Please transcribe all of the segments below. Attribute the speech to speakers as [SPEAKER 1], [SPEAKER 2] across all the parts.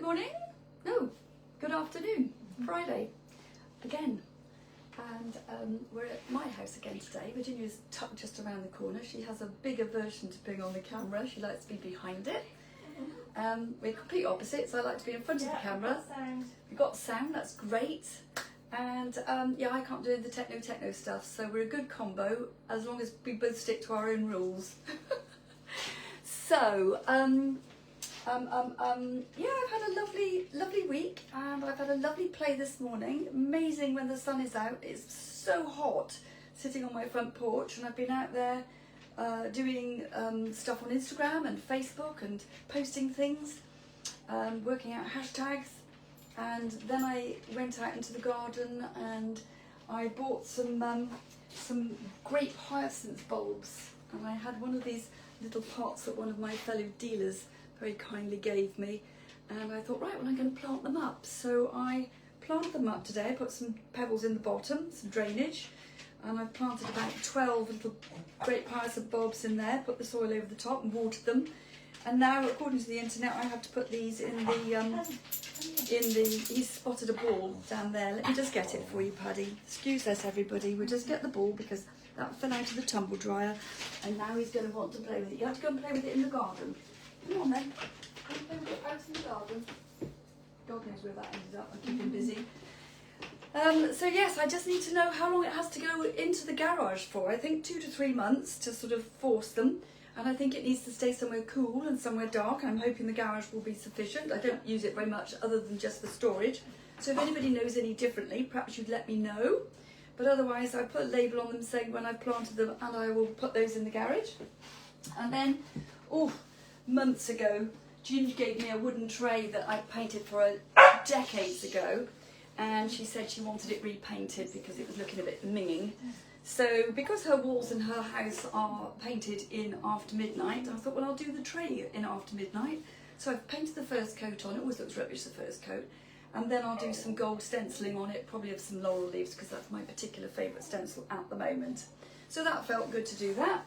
[SPEAKER 1] morning, no, good afternoon, Friday again. And we're at my house again today. Virginia's tucked just around the corner. She has a bigger version to bring on the camera. She likes to be behind it. We're complete opposites. I like to be in front of the camera. We've got sound, that's great. And yeah, I can't do the techno stuff, so we're a good combo as long as we both stick to our own rules. So, yeah, I've had a lovely week, and I've had a lovely play this morning. Amazing when the sun is out. It's so hot sitting on my front porch, and I've been out there doing stuff on Instagram and Facebook and posting things, working out hashtags. And then I went out into the garden and I bought some grape hyacinth bulbs, and I had one of these little pots that one of my fellow dealers very kindly gave me, and I thought, right, well, I'm going to plant them up. So I planted them up today. I put some pebbles in the bottom, some drainage, and I've planted about 12 little grape hyacinth bulbs in there, put the soil over the top and watered them. And now, according to the internet, I have to put these in the, he's spotted a ball down there. Let me just get it for you, Paddy. Excuse us, everybody. We'll just get the ball because that fell out of the tumble dryer, and now he's going to want to play with it. You have to go and play with it in the garden. Come on then, go and play with it out in the garden. God knows where that ended up. I keep him busy. So yes, I just need to know how long it has to go into the garage for. I think 2 to 3 months to sort of force them. And I think it needs to stay somewhere cool and somewhere dark. I'm hoping the garage will be sufficient. I don't use it very much other than just for storage. So if anybody knows any differently, perhaps you'd let me know. But otherwise, I put a label on them saying when I've planted them, and I will put those in the garage. And then, months ago, Ginge gave me a wooden tray that I painted for her decades ago. And she said she wanted it repainted because it was looking a bit minging. So because her walls in her house are painted in after midnight, I thought, well, I'll do the tray in after midnight. So I've painted the first coat on. It always looks rubbish, the first coat. And then I'll do some gold stenciling on it, probably of some laurel leaves, because that's my particular favourite stencil at the moment. So that felt good to do that.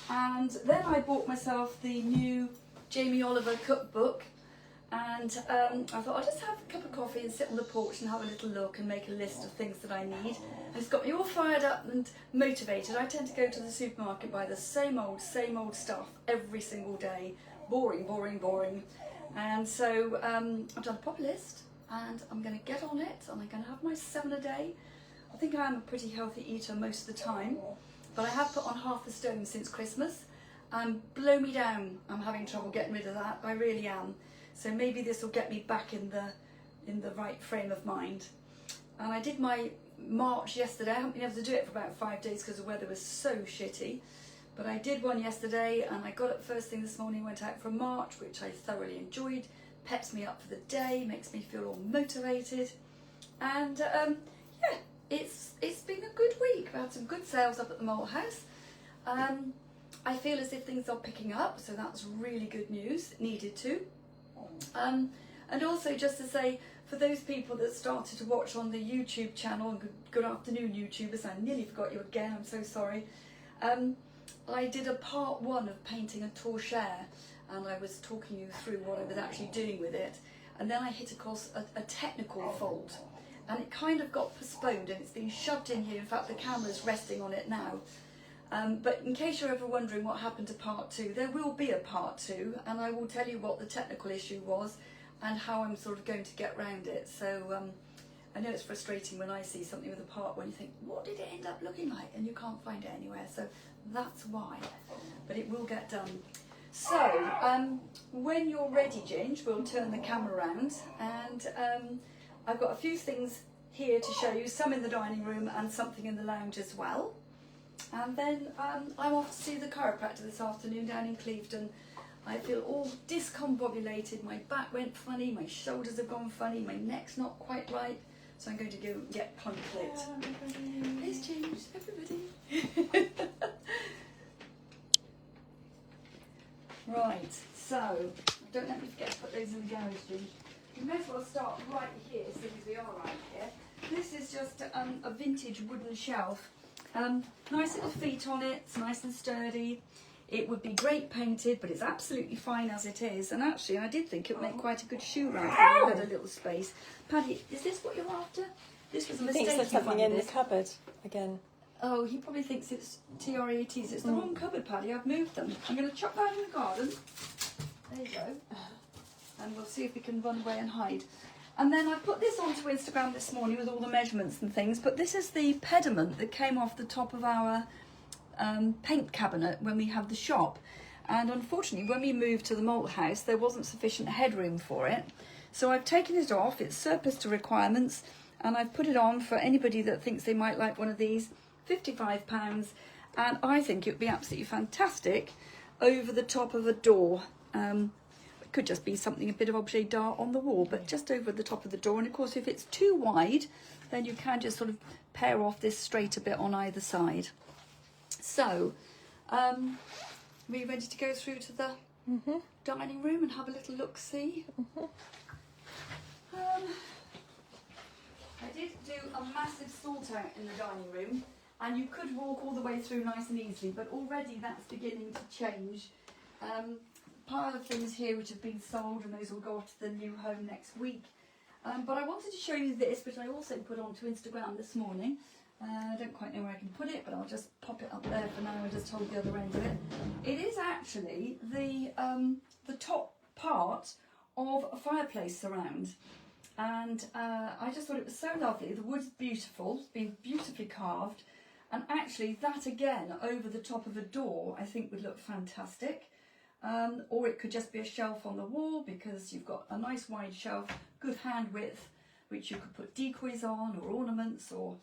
[SPEAKER 1] And then I bought myself the new Jamie Oliver cookbook. And I thought I'll just have a cup of coffee and sit on the porch and have a little look and make a list of things that I need. And it's got me all fired up and motivated. I tend to go to the supermarket, buy the same old stuff every single day. Boring, boring, boring. And so I've done a proper list, and I'm going to get on it, and I'm going to have my 7 a day. I think I am a pretty healthy eater most of the time, but I have put on half a stone since Christmas, and blow me down, I'm having trouble getting rid of that. I really am. So maybe this will get me back in the right frame of mind. And I did my march yesterday. I haven't been able to do it for about 5 days because the weather was so shitty. But I did one yesterday, and I got up first thing this morning, went out for a march, which I thoroughly enjoyed. Peps me up for the day, makes me feel all motivated. And yeah, it's been a good week. I've had some good sales up at the Mole House. I feel as if things are picking up, so that's really good news. It needed to. And also just to say, for those people that started to watch on the YouTube channel, and good afternoon YouTubers, I nearly forgot you again, I'm so sorry. I did a part 1 of painting a torchère, and I was talking you through what I was actually doing with it, and then I hit across a technical fault, and it kind of got postponed, and it's been shoved in here. In fact, the camera's resting on it now. But in case you're ever wondering what happened to part 2, there will be a part 2, and I will tell you what the technical issue was and how I'm sort of going to get around it. So I know it's frustrating when I see something with a part 1, you think, what did it end up looking like? And you can't find it anywhere, so that's why. But it will get done. So when you're ready, Ginge, we'll turn the camera around, and I've got a few things here to show you, some in the dining room and something in the lounge as well. And then I'm off to see the chiropractor this afternoon down in Clevedon. I feel all discombobulated, my back went funny, my shoulders have gone funny, my neck's not quite right, so I'm going to go get plump clit. Please change, everybody. Right, so, don't let me forget to put those in the garage, Jim. We may as well start right here, seeing as we are right here. This is just a vintage wooden shelf. Nice little feet on it, it's nice and sturdy. It would be great painted, but it's absolutely fine as it is. And actually, I did think it would make quite a good shoe rack if you had a little space. Paddy, is this what you're after? This was a mistake.
[SPEAKER 2] I think there's something in the cupboard again.
[SPEAKER 1] Oh, he probably thinks it's TRATs. It's the wrong cupboard, Paddy. I've moved them. I'm going to chuck that in the garden. There you go. And we'll see if we can run away and hide. And then I put this onto Instagram this morning with all the measurements and things. But this is the pediment that came off the top of our paint cabinet when we had the shop. And unfortunately, when we moved to the malt house, there wasn't sufficient headroom for it. So I've taken it off. It's surplus to requirements. And I've put it on for anybody that thinks they might like one of these. £55, and I think it would be absolutely fantastic over the top of a door. It could just be something, a bit of objet d'art on the wall, but just over the top of the door. And of course, if it's too wide, then you can just sort of pair off this straight a bit on either side. So, are we ready to go through to the dining room and have a little look-see? I did do a massive sort out in the dining room. And you could walk all the way through nice and easily, but already that's beginning to change. Pile of things here which have been sold, and those will go off to the new home next week. But I wanted to show you this, which I also put onto Instagram this morning. I don't quite know where I can put it, but I'll just pop it up there for now and just hold the other end of it. It is actually the top part of a fireplace surround. And I just thought it was so lovely. The wood's beautiful, it's been beautifully carved. And actually that again over the top of a door I think would look fantastic. Or it could just be a shelf on the wall because you've got a nice wide shelf, good hand width, which you could put decoys on or ornaments or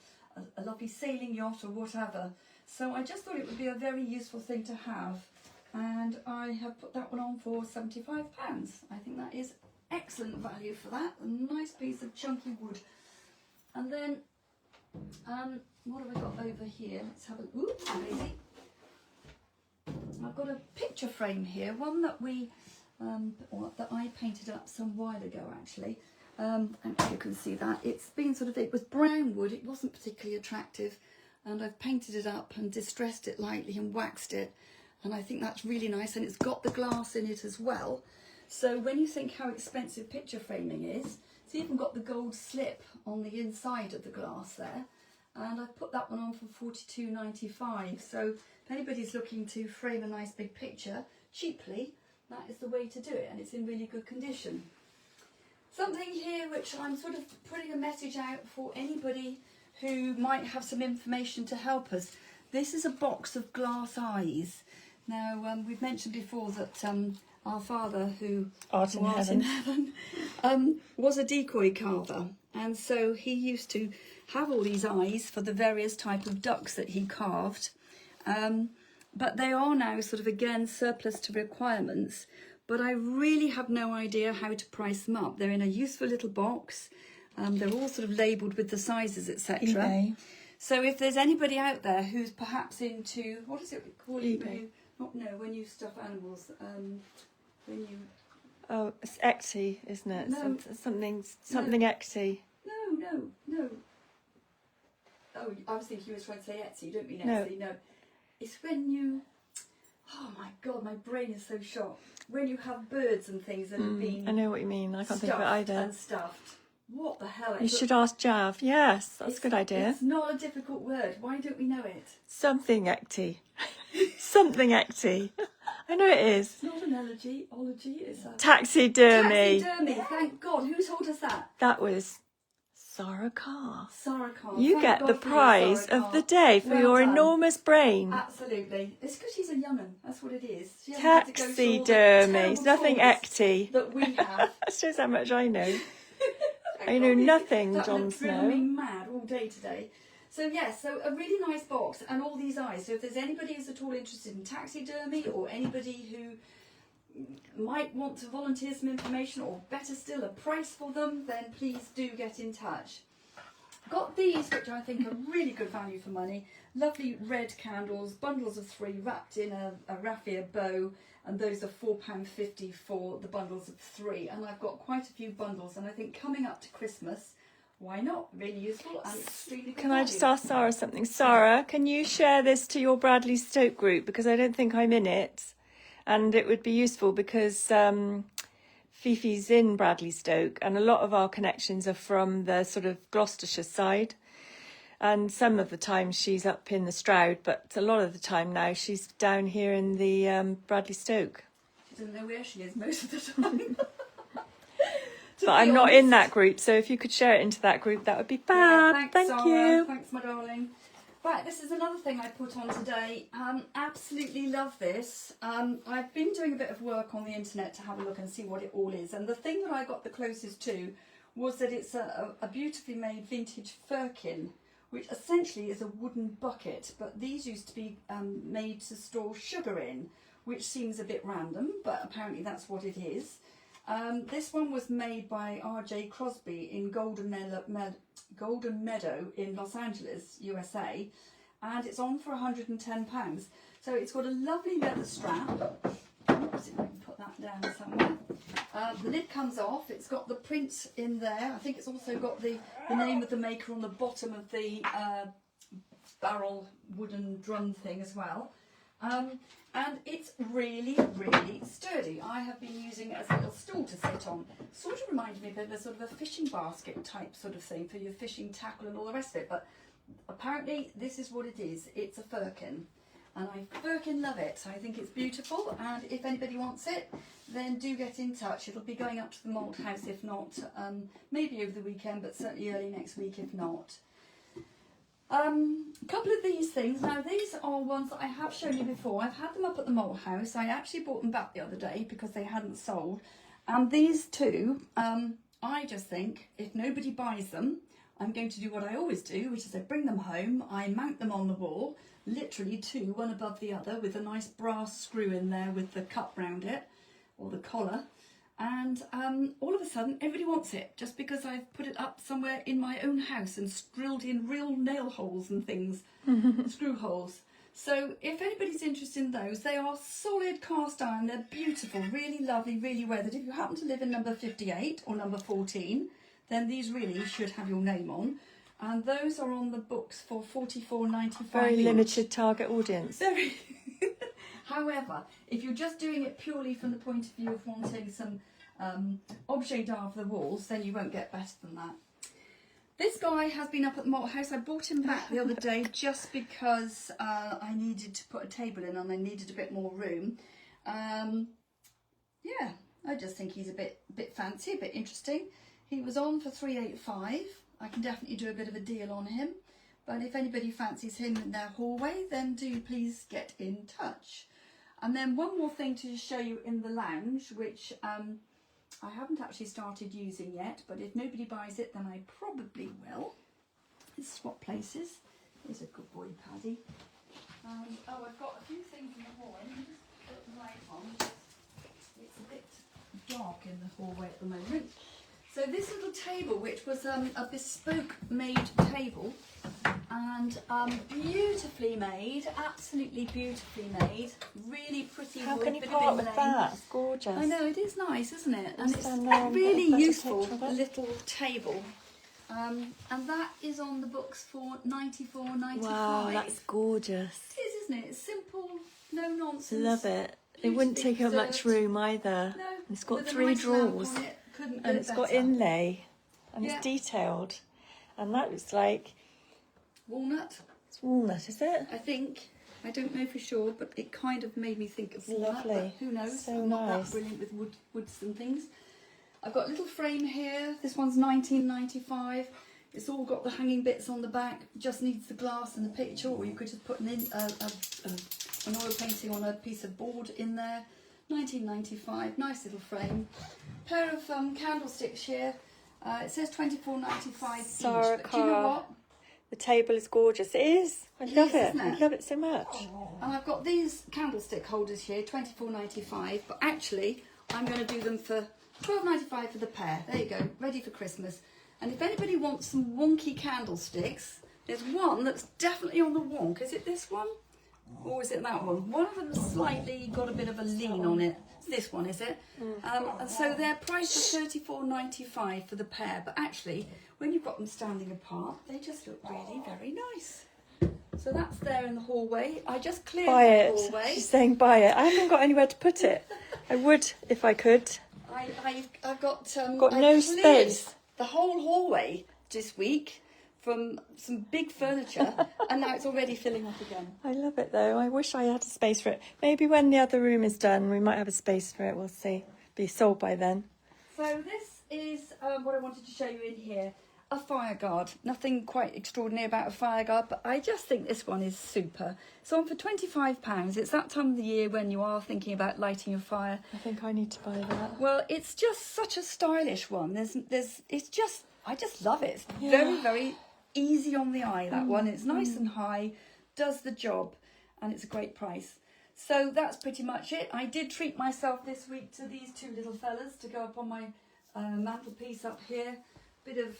[SPEAKER 1] a lovely sailing yacht or whatever. So I just thought it would be a very useful thing to have. And I have put that one on for £75. I think that is excellent value for that. A nice piece of chunky wood. And then what have I got over here? Let's have a look. Daisy. I've got a picture frame here, one that we that I painted up some while ago actually. And you can see that it's been it was brown wood. It wasn't particularly attractive, and I've painted it up and distressed it lightly and waxed it, and I think that's really nice. And it's got the glass in it as well. So when you think how expensive picture framing is, it's even got the gold slip on the inside of the glass there. And I've put that one on for £42.95. So if anybody's looking to frame a nice big picture cheaply, that is the way to do it, and it's in really good condition. Something here which I'm sort of putting a message out for anybody who might have some information to help us. This is a box of glass eyes. Now, we've mentioned before that our father, who
[SPEAKER 2] Art in Heaven,
[SPEAKER 1] was a decoy carver, and so he used to have all these eyes for the various type of ducks that he carved, but they are now sort of again surplus to requirements, but I really have no idea how to price them up. They're in a useful little box. They're all sort of labelled with the sizes, etc.
[SPEAKER 2] eBay.
[SPEAKER 1] So if there's anybody out there who's perhaps into, what is it called?
[SPEAKER 2] eBay.
[SPEAKER 1] When you stuff animals, when you...
[SPEAKER 2] Oh, it's Etsy, isn't it?
[SPEAKER 1] No.
[SPEAKER 2] Something
[SPEAKER 1] No.
[SPEAKER 2] Etsy.
[SPEAKER 1] No. Oh, I was thinking you were trying to say Etsy. You don't mean
[SPEAKER 2] No.
[SPEAKER 1] Etsy, no. It's when you... Oh my God, my brain is so shot. When you have birds and things that have been...
[SPEAKER 2] I know what you mean. I can't think of it either.
[SPEAKER 1] and stuffed. What the hell?
[SPEAKER 2] You should ask Jav. Yes, that's a good idea.
[SPEAKER 1] It's not a difficult word. Why don't we know it?
[SPEAKER 2] Something Etsy. Something Etsy. I know it is.
[SPEAKER 1] It's not an ology. It's a...
[SPEAKER 2] Taxidermy.
[SPEAKER 1] Taxidermy. Thank God. Who told us that?
[SPEAKER 2] That was Sarah Carr.
[SPEAKER 1] Sarah Carr.
[SPEAKER 2] You
[SPEAKER 1] Thank
[SPEAKER 2] get
[SPEAKER 1] God
[SPEAKER 2] the
[SPEAKER 1] for
[SPEAKER 2] prize
[SPEAKER 1] Sarah
[SPEAKER 2] of
[SPEAKER 1] Carr.
[SPEAKER 2] the day for
[SPEAKER 1] Well
[SPEAKER 2] your
[SPEAKER 1] done.
[SPEAKER 2] enormous brain.
[SPEAKER 1] Absolutely. It's because she's a young'un. That's what it is. She hasn't had to go through all the
[SPEAKER 2] Taxidermy.
[SPEAKER 1] terrible
[SPEAKER 2] It's nothing
[SPEAKER 1] traumas
[SPEAKER 2] Etsy.
[SPEAKER 1] that we have.
[SPEAKER 2] That shows how much I know. I know nothing,
[SPEAKER 1] that
[SPEAKER 2] Jon
[SPEAKER 1] would have driven
[SPEAKER 2] Snow.
[SPEAKER 1] me mad all day today. So yes, so a really nice box and all these eyes. So if there's anybody who's at all interested in taxidermy, or anybody who might want to volunteer some information, or better still a price for them, then please do get in touch. Got these, which I think are really good value for money. Lovely red candles, bundles of 3 wrapped in a raffia bow, and those are £4.50 for the bundles of 3. And I've got quite a few bundles, and I think coming up to Christmas, Why not? Really useful and extremely good
[SPEAKER 2] Can I just
[SPEAKER 1] value.
[SPEAKER 2] ask Sarah something? Sarah, can you share this to your Bradley Stoke group? Because I don't think I'm in it. And it would be useful because Fifi's in Bradley Stoke and a lot of our connections are from the sort of Gloucestershire side. And some of the time she's up in the Stroud, but a lot of the time now she's down here in the Bradley Stoke.
[SPEAKER 1] She doesn't know where she is most of the time.
[SPEAKER 2] But I'm not in that group, so if you could share it into that group, that would be fab.
[SPEAKER 1] Thanks,
[SPEAKER 2] Thank
[SPEAKER 1] Sarah.
[SPEAKER 2] you.
[SPEAKER 1] Thanks, my darling. Right, this is another thing I put on today. Absolutely love this. I've been doing a bit of work on the internet to have a look and see what it all is. And the thing that I got the closest to was that it's a beautifully made vintage firkin, which essentially is a wooden bucket. But these used to be made to store sugar in, which seems a bit random, but apparently that's what it is. This one was made by R.J. Crosby in Golden Meadow in Los Angeles, USA, and it's on for £110. So it's got a lovely leather strap. Oops, if I can put that down somewhere. The lid comes off. It's got the print in there. I think it's also got the name of the maker on the bottom of the barrel wooden drum thing as well. And it's really, really sturdy. I have been using it as a little stool to sit on. Sort of reminded me of a sort of a fishing basket type sort of thing for your fishing tackle and all the rest of it. But apparently this is what it is. It's a firkin. And I firkin love it. I think it's beautiful. And if anybody wants it, then do get in touch. It'll be going up to the malt house if not, maybe over the weekend, but certainly early next week if not. A couple of these things. Now these are ones that I have shown you before. I've had them up at the malt house. I actually bought them back the other day because they hadn't sold. And these two, I just think if nobody buys them, I'm going to do what I always do, which is I bring them home, I mount them on the wall, literally two, one above the other, with a nice brass screw in there with the cup round it, or the collar. And all of a sudden, everybody wants it, just because I've put it up somewhere in my own house and drilled in real nail holes and things, screw holes. So if anybody's interested in those, they are solid cast iron, they're beautiful, really lovely, really weathered. If you happen to live in number 58 or number 14, then these really should have your name on. And those are on the books for $44.95.
[SPEAKER 2] Very limited target audience.
[SPEAKER 1] Very. However, if you're just doing it purely from the point of view of wanting some objet d'art for the walls, then you won't get better than that. This guy has been up at the malt house. I bought him back the other day just because I needed to put a table in and I needed a bit more room. Yeah, I just think he's a bit fancy, a bit interesting. He was on for $3.85. I can definitely do a bit of a deal on him. But if anybody fancies him in their hallway, then do please get in touch. And then one more thing to show you in the lounge, which I haven't actually started using yet, but if nobody buys it, then I probably will. Let's swap places. Here's a good boy, Paddy. Oh, I've got a few things in the hallway. Let me just put the light on, because it's a bit dark in the hallway at the moment. So this little table, which was a bespoke made table, and beautifully made, absolutely beautifully made, really pretty.
[SPEAKER 2] How can you part with that? It's gorgeous.
[SPEAKER 1] I know, it is nice, isn't it? And it's
[SPEAKER 2] stand
[SPEAKER 1] a
[SPEAKER 2] there and
[SPEAKER 1] really
[SPEAKER 2] get a better
[SPEAKER 1] useful
[SPEAKER 2] picture of it.
[SPEAKER 1] little table. And that is on the books for $94.95.
[SPEAKER 2] Wow, that's gorgeous.
[SPEAKER 1] It is, isn't it? It's simple, no nonsense.
[SPEAKER 2] Love it. It wouldn't take up much room either.
[SPEAKER 1] No,
[SPEAKER 2] And it's got
[SPEAKER 1] with a
[SPEAKER 2] 3
[SPEAKER 1] nice lamp
[SPEAKER 2] drawers.
[SPEAKER 1] on it, couldn't
[SPEAKER 2] And
[SPEAKER 1] go
[SPEAKER 2] it's got
[SPEAKER 1] better.
[SPEAKER 2] inlay. And
[SPEAKER 1] Yeah.
[SPEAKER 2] it's detailed. And that looks like
[SPEAKER 1] Walnut,
[SPEAKER 2] it's walnut, is it?
[SPEAKER 1] I think. I don't know for sure, but it kind of made me think of
[SPEAKER 2] It's
[SPEAKER 1] walnut.
[SPEAKER 2] lovely.
[SPEAKER 1] But who knows?
[SPEAKER 2] So
[SPEAKER 1] I'm not
[SPEAKER 2] nice.
[SPEAKER 1] that brilliant with woods and things. I've got a little frame here. This one's $19.95. It's all got the hanging bits on the back. Just needs the glass and the picture, or you could just put an oil painting on a piece of board in there. $19.95. Nice little frame. Pair of candlesticks here. It says $24.95
[SPEAKER 2] Sarah
[SPEAKER 1] each. But do you know
[SPEAKER 2] Carr.
[SPEAKER 1] what?
[SPEAKER 2] The table is gorgeous. It is. I love it.
[SPEAKER 1] isn't
[SPEAKER 2] I
[SPEAKER 1] it?
[SPEAKER 2] love it so much.
[SPEAKER 1] And I've got these candlestick holders here, $24.95, but actually I'm going to do them for $12.95 for the pair. There you go, ready for Christmas. And if anybody wants some wonky candlesticks, there's one that's definitely on the wonk. Is it this one? Or is it that one? One of them's slightly got a bit of a lean on it. It's This one, is it? And so they're priced at $34.95 for the pair, but actually, when you've got them standing apart, they just look really very nice. So that's there in the hallway. I just cleared
[SPEAKER 2] Buy
[SPEAKER 1] the
[SPEAKER 2] it.
[SPEAKER 1] hallway.
[SPEAKER 2] She's saying buy it. I haven't got anywhere to put it. I would if I could.
[SPEAKER 1] I've got
[SPEAKER 2] Got
[SPEAKER 1] I
[SPEAKER 2] no
[SPEAKER 1] cleared
[SPEAKER 2] space.
[SPEAKER 1] the whole hallway this week from some big furniture, and now it's already filling up again.
[SPEAKER 2] I love it though. I wish I had a space for it. Maybe when the other room is done, we might have a space for it. We'll see. Be sold by then.
[SPEAKER 1] So this is what I wanted to show you in here. A fire guard. Nothing quite extraordinary about a fire guard, but I just think this one is super. It's on for £25. It's that time of the year when you are thinking about lighting your fire.
[SPEAKER 2] I think I need to buy that.
[SPEAKER 1] Well, it's just such a stylish one. I just love it. It's
[SPEAKER 2] Yeah.
[SPEAKER 1] very, very easy on the eye, that one. It's nice and high, does the job, and it's a great price. So that's pretty much it. I did treat myself this week to these two little fellas to go up on my mantelpiece up here. Bit of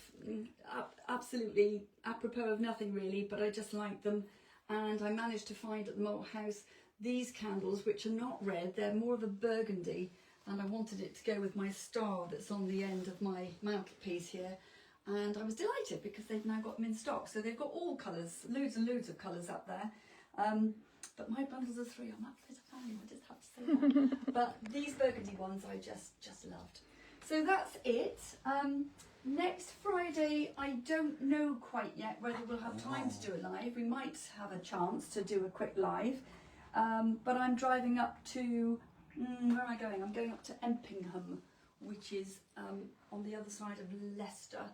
[SPEAKER 1] absolutely apropos of nothing really, but I just like them. And I managed to find at the Malt House these candles, which are not red, they're more of a burgundy, and I wanted it to go with my star that's on the end of my mantelpiece here. And I was delighted because they've now got them in stock. So they've got all colours, loads and loads of colours up there. But my bundles of 3 are not fit for value, I just have to say that. But these burgundy ones I just loved. So that's it. Next Friday, I don't know quite yet whether we'll have time to do a live. We might have a chance to do a quick live. But I'm driving up to, where am I going? I'm going up to Empingham, which is on the other side of Leicester,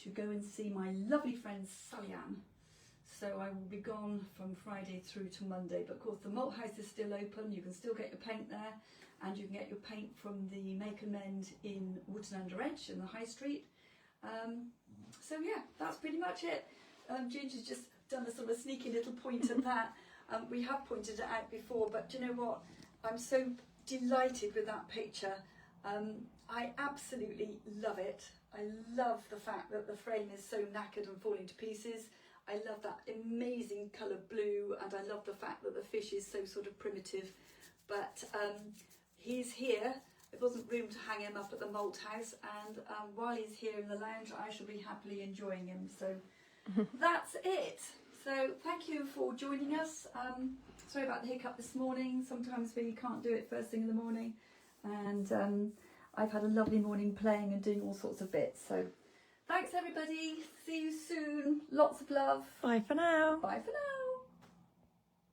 [SPEAKER 1] to go and see my lovely friend Sally Ann. So I will be gone from Friday through to Monday. But of course the Malt House is still open. You can still get your paint there, and you can get your paint from the Make and Mend in Wotton-under-edge in the High Street. So yeah, that's pretty much it. Ginger's just done a sort of sneaky little point at that. We have pointed it out before, but do you know what? I'm so delighted with that picture. I absolutely love it. I love the fact that the frame is so knackered and falling to pieces. I love that amazing colour blue, and I love the fact that the fish is so sort of primitive. But he's here. There wasn't room to hang him up at the Malt House, and while he's here in the lounge, I shall be happily enjoying him. So that's it. So thank you for joining us. Sorry about the hiccup this morning. Sometimes we can't do it first thing in the morning, and I've had a lovely morning playing and doing all sorts of bits. So thanks everybody. See you soon. Lots of love.
[SPEAKER 2] Bye for now.
[SPEAKER 1] Bye for now.